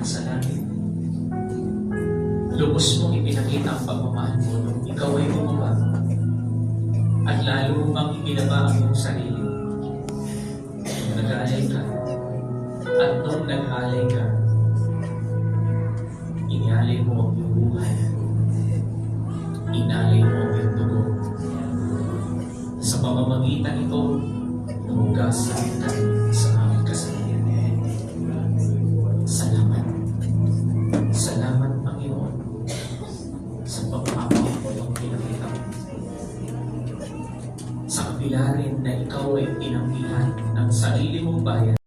sa langit. Lubos mong ipinakita ang pagmamahal mo nung ikaw ay bumaba. At lalo bang ibinaba ang iyong sarili. Nung nag-aalay ka, at nung nag-aalay ka, inalay mo ang iyong buhay. Inalay mo ang iyong dugo. Sa pamamagitan ito, namugasan ka sa aming kasalanan. Salamat. Salamat, Panginoon, sa pagpapakita mo ang pinakita mo. Sa kabila rin na ikaw ay tinanggihan ng sarili mong bayan,